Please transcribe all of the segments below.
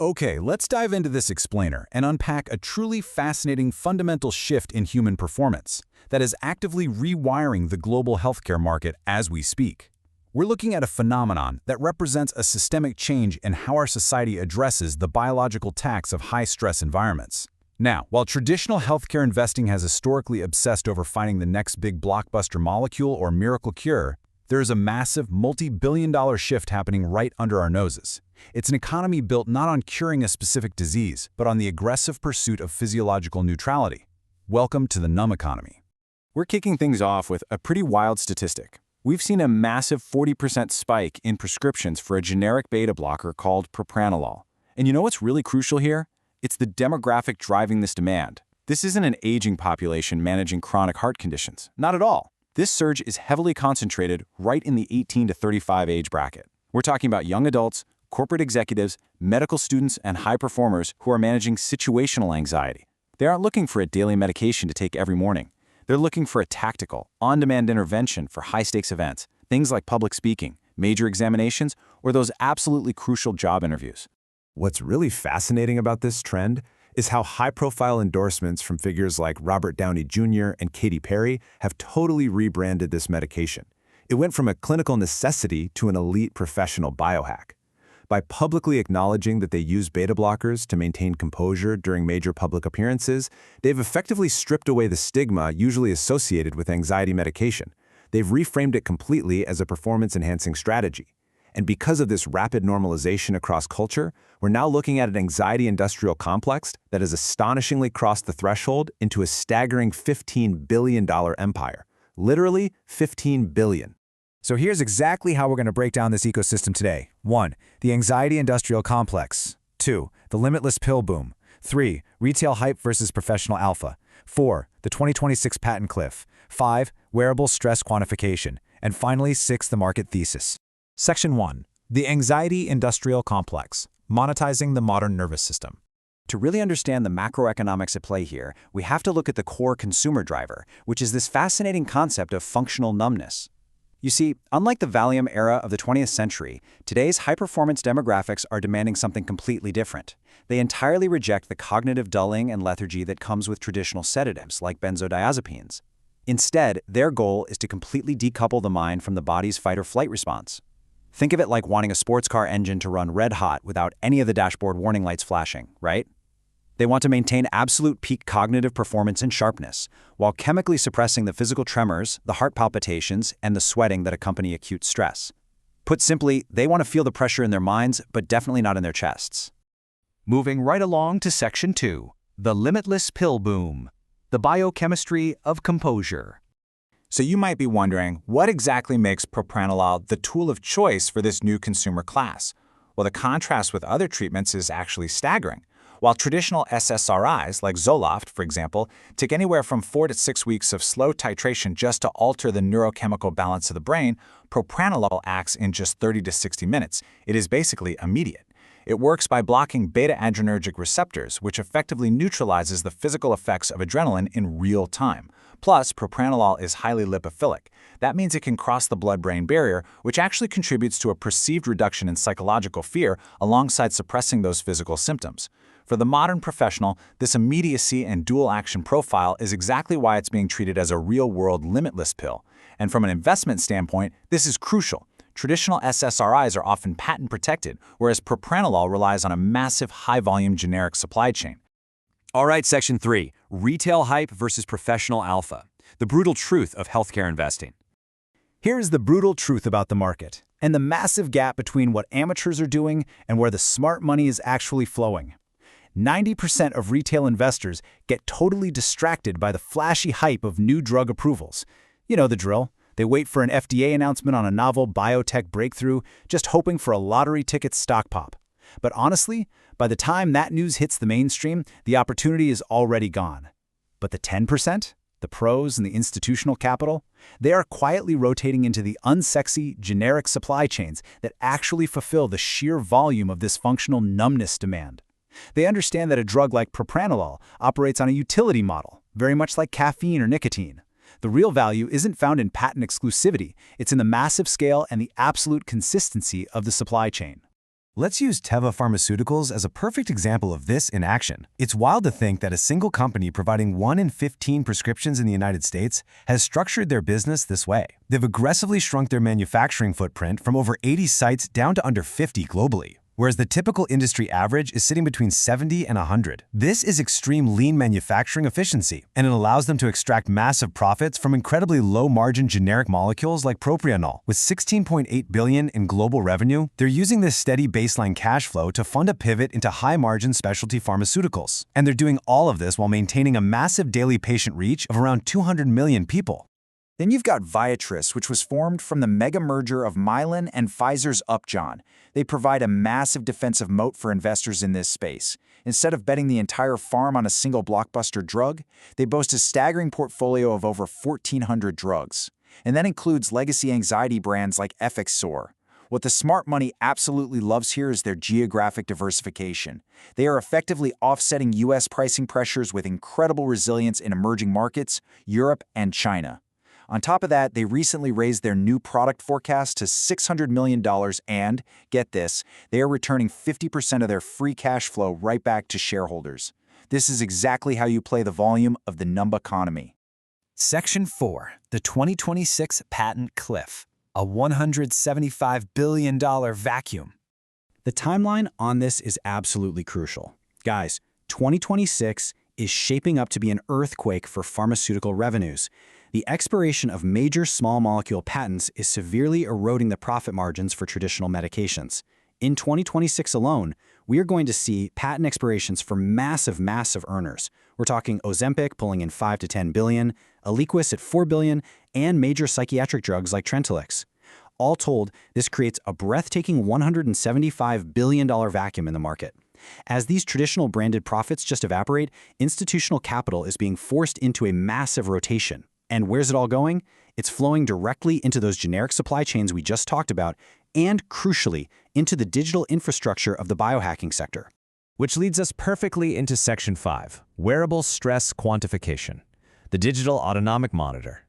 Okay, let's dive into this explainer and unpack a truly fascinating fundamental shift in human performance that is actively rewiring the global healthcare market as we speak. We're looking at a phenomenon that represents a systemic change in how our society addresses the biological tax of high-stress environments. Now, while traditional healthcare investing has historically obsessed over finding the next big blockbuster molecule or miracle cure, there is a massive multi-billion-dollar shift happening right under our noses. It's an economy built not on curing a specific disease, but on the aggressive pursuit of physiological neutrality. Welcome to the Numb Economy. We're kicking things off with a pretty wild statistic. We've seen a massive 40% spike in prescriptions for a generic beta blocker called propranolol. And you know what's really crucial here? It's the demographic driving this demand. This isn't an aging population managing chronic heart conditions. Not at all. This surge is heavily concentrated right in the 18 to 35 age bracket. We're talking about young adults, corporate executives, medical students, and high performers who are managing situational anxiety. They aren't looking for a daily medication to take every morning. They're looking for a tactical, on-demand intervention for high-stakes events, things like public speaking, major examinations, or those absolutely crucial job interviews. What's really fascinating about this trend is how high-profile endorsements from figures like Robert Downey Jr. and Katy Perry have totally rebranded this medication. It went from a clinical necessity to an elite professional biohack. By publicly acknowledging that they use beta blockers to maintain composure during major public appearances, they've effectively stripped away the stigma usually associated with anxiety medication. They've reframed it completely as a performance-enhancing strategy. And because of this rapid normalization across culture, we're now looking at an anxiety industrial complex that has astonishingly crossed the threshold into a staggering $15 billion empire. Literally, $15 billion. So here's exactly how we're going to break down this ecosystem today. 1. The anxiety industrial complex. 2. The limitless pill boom. 3. Retail hype versus professional alpha. 4. The 2026 patent cliff. 5. Wearable stress quantification. And finally, 6. The market thesis. Section 1. The anxiety industrial complex. Monetizing the modern nervous system. To really understand the macroeconomics at play here, we have to look at the core consumer driver, which is this fascinating concept of functional numbness. You see, unlike the Valium era of the 20th century, today's high-performance demographics are demanding something completely different. They entirely reject the cognitive dulling and lethargy that comes with traditional sedatives like benzodiazepines. Instead, their goal is to completely decouple the mind from the body's fight-or-flight response. Think of it like wanting a sports car engine to run red hot without any of the dashboard warning lights flashing, right? They want to maintain absolute peak cognitive performance and sharpness, while chemically suppressing the physical tremors, the heart palpitations, and the sweating that accompany acute stress. Put simply, they want to feel the pressure in their minds, but definitely not in their chests. Moving right along to Section 2, the limitless pill boom, the biochemistry of composure. So you might be wondering, what exactly makes propranolol the tool of choice for this new consumer class? Well, the contrast with other treatments is actually staggering. While traditional SSRIs, like Zoloft, for example, take anywhere from 4 to 6 weeks of slow titration just to alter the neurochemical balance of the brain, propranolol acts in just 30 to 60 minutes. It is basically immediate. It works by blocking beta-adrenergic receptors, which effectively neutralizes the physical effects of adrenaline in real time. Plus, propranolol is highly lipophilic. That means it can cross the blood-brain barrier, which actually contributes to a perceived reduction in psychological fear alongside suppressing those physical symptoms. For the modern professional, this immediacy and dual-action profile is exactly why it's being treated as a real-world limitless pill. And from an investment standpoint, this is crucial. Traditional SSRIs are often patent-protected, whereas propranolol relies on a massive high-volume generic supply chain. All right, Section 3, retail hype versus professional alpha, the brutal truth of healthcare investing. Here's the brutal truth about the market, and the massive gap between what amateurs are doing and where the smart money is actually flowing. 90% of retail investors get totally distracted by the flashy hype of new drug approvals. You know the drill. They wait for an FDA announcement on a novel biotech breakthrough, just hoping for a lottery ticket stock pop. But honestly, by the time that news hits the mainstream, the opportunity is already gone. But the 10%, the pros and the institutional capital, they are quietly rotating into the unsexy, generic supply chains that actually fulfill the sheer volume of this functional numbness demand. They understand that a drug like propranolol operates on a utility model, very much like caffeine or nicotine. The real value isn't found in patent exclusivity, it's in the massive scale and the absolute consistency of the supply chain. Let's use Teva Pharmaceuticals as a perfect example of this in action. It's wild to think that a single company providing 1 in 15 prescriptions in the United States has structured their business this way. They've aggressively shrunk their manufacturing footprint from over 80 sites down to under 50 globally, whereas the typical industry average is sitting between 70 and 100. This is extreme lean manufacturing efficiency, and it allows them to extract massive profits from incredibly low-margin generic molecules like propranolol. With $16.8 billion in global revenue, they're using this steady baseline cash flow to fund a pivot into high-margin specialty pharmaceuticals. And they're doing all of this while maintaining a massive daily patient reach of around 200 million people. Then you've got Viatris, which was formed from the mega merger of Mylan and Pfizer's Upjohn. They provide a massive defensive moat for investors in this space. Instead of betting the entire farm on a single blockbuster drug, they boast a staggering portfolio of over 1,400 drugs. And that includes legacy anxiety brands like Effexor. What the smart money absolutely loves here is their geographic diversification. They are effectively offsetting U.S. pricing pressures with incredible resilience in emerging markets, Europe, and China. On top of that, they recently raised their new product forecast to $600 million and, get this, they are returning 50% of their free cash flow right back to shareholders. This is exactly how you play the volume of the Numb Economy. Section 4. The 2026 Patent Cliff. A $175 billion vacuum. The timeline on this is absolutely crucial. Guys, 2026 is shaping up to be an earthquake for pharmaceutical revenues. The expiration of major small molecule patents is severely eroding the profit margins for traditional medications. In 2026 alone, we are going to see patent expirations for massive earners. We're talking Ozempic pulling in $5 to $10 billion, Eliquis at $4 billion, and major psychiatric drugs like Trintellix. All told, this creates a breathtaking $175 billion vacuum in the market. As these traditional branded profits just evaporate, institutional capital is being forced into a massive rotation. And where's it all going? It's flowing directly into those generic supply chains we just talked about, and crucially, into the digital infrastructure of the biohacking sector. Which leads us perfectly into Section 5, Wearable Stress Quantification, the digital autonomic monitor.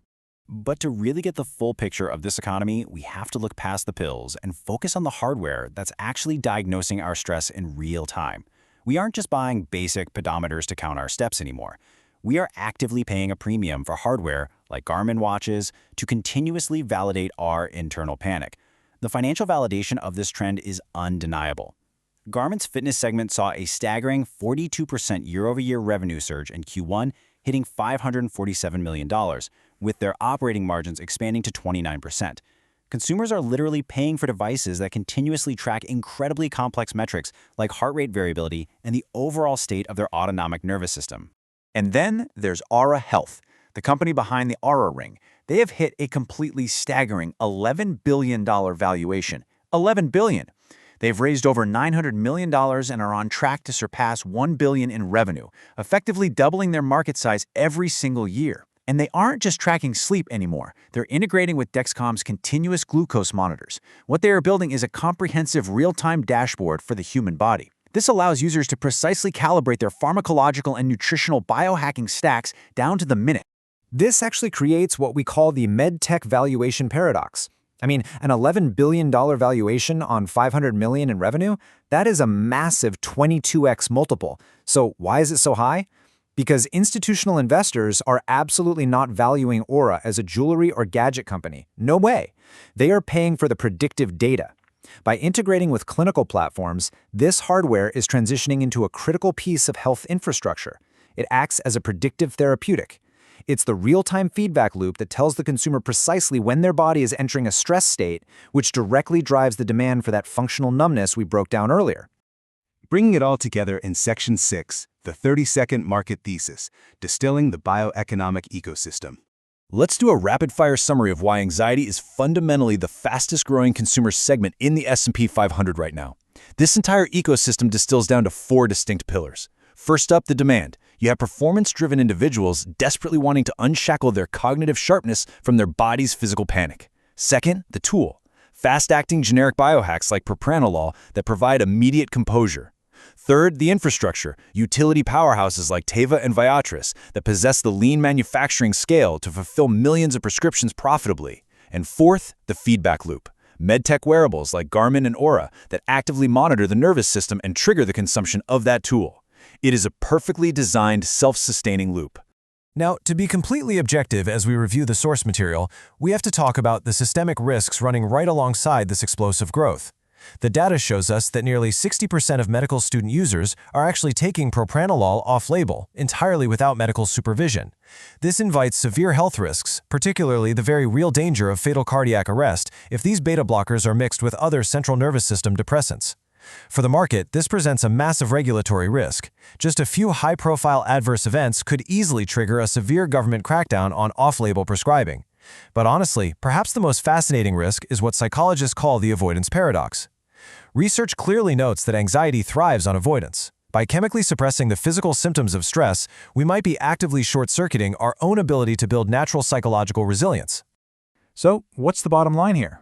But to really get the full picture of this economy, we have to look past the pills and focus on the hardware that's actually diagnosing our stress in real time. We aren't just buying basic pedometers to count our steps anymore. We are actively paying a premium for hardware, like Garmin watches, to continuously validate our internal panic. The financial validation of this trend is undeniable. Garmin's fitness segment saw a staggering 42% year-over-year revenue surge in Q1, hitting $547 million, with their operating margins expanding to 29%. Consumers are literally paying for devices that continuously track incredibly complex metrics like heart rate variability and the overall state of their autonomic nervous system. And then there's Aura Health, the company behind the Aura Ring. They have hit a completely staggering $11 billion valuation. $11 billion. They've raised over $900 million and are on track to surpass $1 billion in revenue, effectively doubling their market size every single year. And they aren't just tracking sleep anymore. They're integrating with Dexcom's continuous glucose monitors. What they are building is a comprehensive real-time dashboard for the human body. This allows users to precisely calibrate their pharmacological and nutritional biohacking stacks down to the minute. This actually creates what we call the medtech valuation paradox. I mean, an $11 billion valuation on $500 million in revenue, that is a massive 22x multiple. So why is it so high? Because institutional investors are absolutely not valuing Aura as a jewelry or gadget company. No way. They are paying for the predictive data. By integrating with clinical platforms, this hardware is transitioning into a critical piece of health infrastructure. It acts as a predictive therapeutic. It's the real-time feedback loop that tells the consumer precisely when their body is entering a stress state, which directly drives the demand for that functional numbness we broke down earlier. Bringing it all together in Section 6, the 30-second market thesis, distilling the bioeconomic ecosystem. Let's do a rapid-fire summary of why anxiety is fundamentally the fastest-growing consumer segment in the S&P 500 right now. This entire ecosystem distills down to 4 distinct pillars. First up, the demand. You have performance-driven individuals desperately wanting to unshackle their cognitive sharpness from their body's physical panic. Second, the tool. Fast-acting generic biohacks like propranolol that provide immediate composure. Third, the infrastructure, utility powerhouses like Teva and Viatris that possess the lean manufacturing scale to fulfill millions of prescriptions profitably. And fourth, the feedback loop, MedTech wearables like Garmin and Aura that actively monitor the nervous system and trigger the consumption of that tool. It is a perfectly designed, self-sustaining loop. Now, to be completely objective as we review the source material, we have to talk about the systemic risks running right alongside this explosive growth. The data shows us that nearly 60% of medical student users are actually taking propranolol off-label, entirely without medical supervision. This invites severe health risks, particularly the very real danger of fatal cardiac arrest if these beta blockers are mixed with other central nervous system depressants. For the market, this presents a massive regulatory risk. Just a few high-profile adverse events could easily trigger a severe government crackdown on off-label prescribing. But honestly, perhaps the most fascinating risk is what psychologists call the avoidance paradox. Research clearly notes that anxiety thrives on avoidance. By chemically suppressing the physical symptoms of stress, we might be actively short-circuiting our own ability to build natural psychological resilience. So, what's the bottom line here?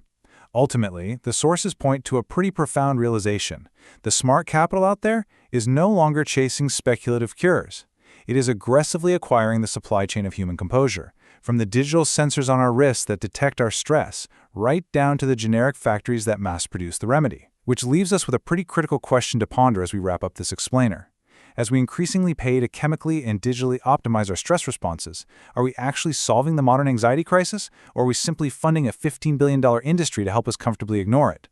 Ultimately, the sources point to a pretty profound realization. The smart capital out there is no longer chasing speculative cures. It is aggressively acquiring the supply chain of human composure, from the digital sensors on our wrists that detect our stress, right down to the generic factories that mass-produce the remedy. Which leaves us with a pretty critical question to ponder as we wrap up this explainer. As we increasingly pay to chemically and digitally optimize our stress responses, are we actually solving the modern anxiety crisis, or are we simply funding a $15 billion industry to help us comfortably ignore it?